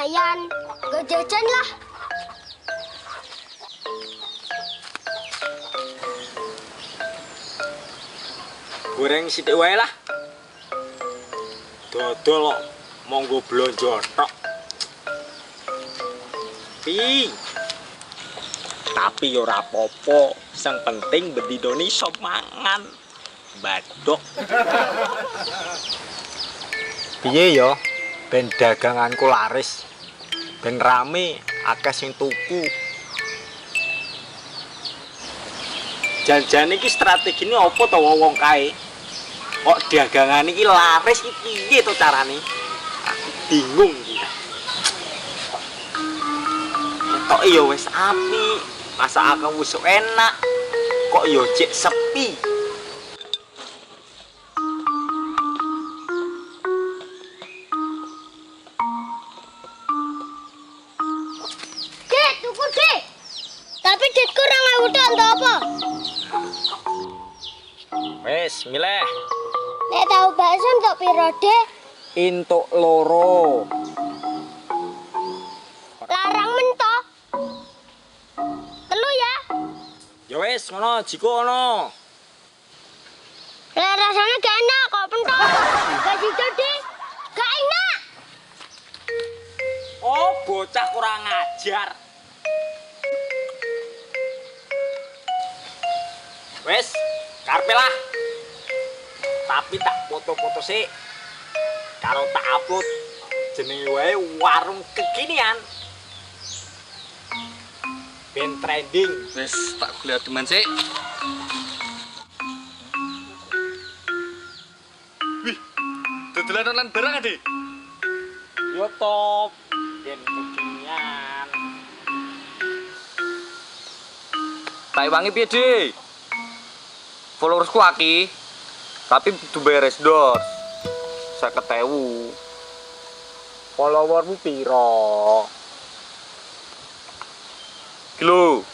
lumayan. Gak jajan lah. Goreng sithik wae lah. Dodol kok monggo blonjo tok. Tapi yo ora apa-apa, sing penting bendinone iso mangan. Badok. Piye yo? Ben daganganku laris. Ben rame, akeh sing tuku. Jan-jan iki strategine apa to wong kae? Kok dagangan iki laris iki piye to carane? Aku bingung iki. Ketok ya wis apik, masakan wis enak. Kok ya cek sepi. Dek, tuku dek. Tapi dek kurang udah untuk apa? Wes, milih. Nek tahu bakso untuk piro dek? Intuk loro. Larang mentok. Telu ya. Ya wes, ngono jiko ono. Lah rasanya gak enak kok pentok. Gak sido dek. Gak enak. Oh, bocah kurang ajar. Wes, karepe lah. Tapi tak foto-foto sih. Karo tak upload jenenge wae warung kekinian. Ben trending. Wes tak kuliah teman sih. Wih, dodolan online barang ade. Yo top. Ben kekinian. Tak wangi piye, Dik? Followersku akeh. Tapi kudu beres dos. 50.000. Followermu piro? Kilo.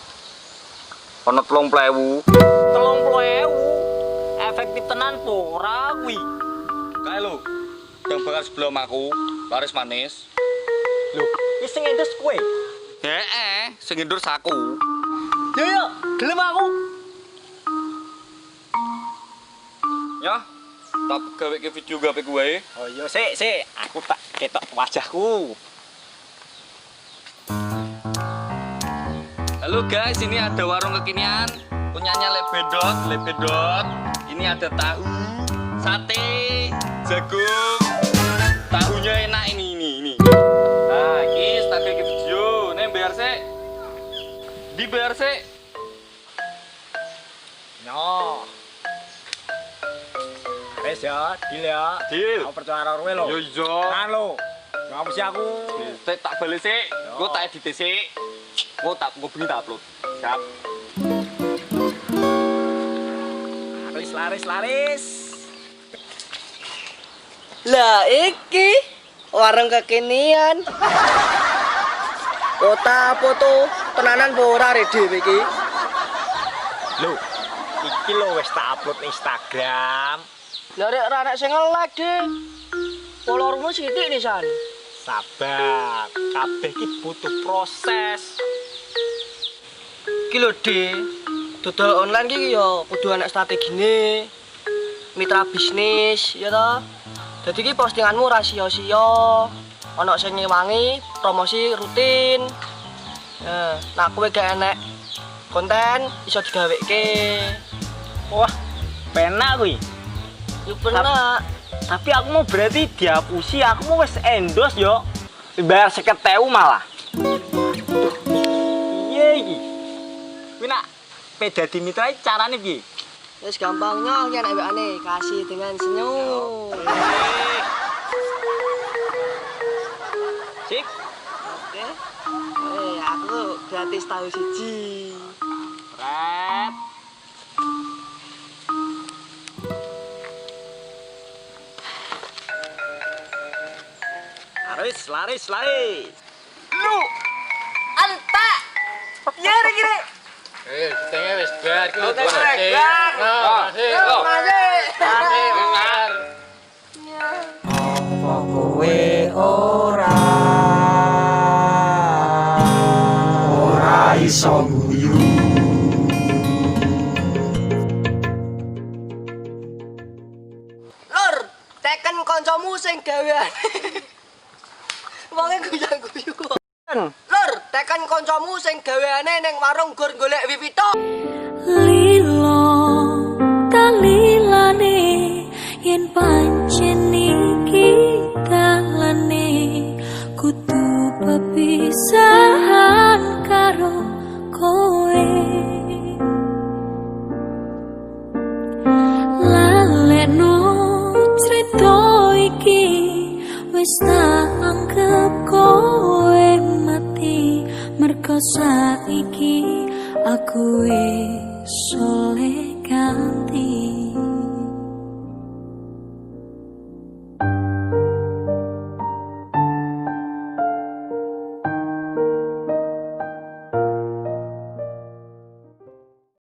Ono 30.000. 30.000. Efektif tenan po ora kuwi. Kae lho. Yang bakal sebelum aku, laris manis. Lho, iki sing endorse kowe. Heeh, sing endorse aku. Yo yo, gelem aku. Ya, tak gawe ke video gawe gue. Oh iya, sik, aku tak ketok wajahku. Halo guys, ini ada warung kekinian punyanya Lebedot. Ini ada tahu, sate, jagung. Tahunya enak ini. Nah, ini tak gawe ke video. Nih bayar sik. Dibayar sik. No. Wes ya, deal ya. Deal. Aku percaya karo kowe lho. Yo iya. Kan lho. Ngapusi aku. Tak balik sik. Gue tak edit sik. Gue bengi tak upload. Siap. Laris. Lah iki warung kekinian. Kota foto tenanan ora re dhewe iki. Lho, iki lho wis tak upload Instagram. Lah rek ora nek sing nge-like, Dik. Followermu sithik nisan. Sabar, kabeh iki butuh proses. Iki lho, Dik. Dodol online iki ya kudu ana strategine. Mitra bisnis, ya toh. Dadi iki postinganmu ora sia-sia. Ana sing ngewangi, promosi rutin. Nah, kowe gak enek konten iso digaweke. Wah, penak kuwi. Yo pernah. Tapi aku mau berarti dihapusi, aku mau wis endorse yo. Dibayar 50.000 malah. Piye iki? Kuwi nak dadi mitra carane piye? Wis gampangnya yen awakane kasih dengan senyum. Sip. Oke. Aku gratis tahu siji. Red. Laris. Lu anta. Ya gini. Setengah wis bar. Oke, bar. Masih. 啊 Masih. 啊 Masih. 啊 Apa kowe ora iso guyu. Lur, teken kancamu sing gawean. Wonge guyu-guyu. Lur, teken kancamu sing gaweane ning warung gur golek wipito. Lilo talilane yen pancen iki dalane kudu pepisahan karo kowe. Laleno crita iki wis tak anggap kowe mati merga saiki aku wis oleh ganti.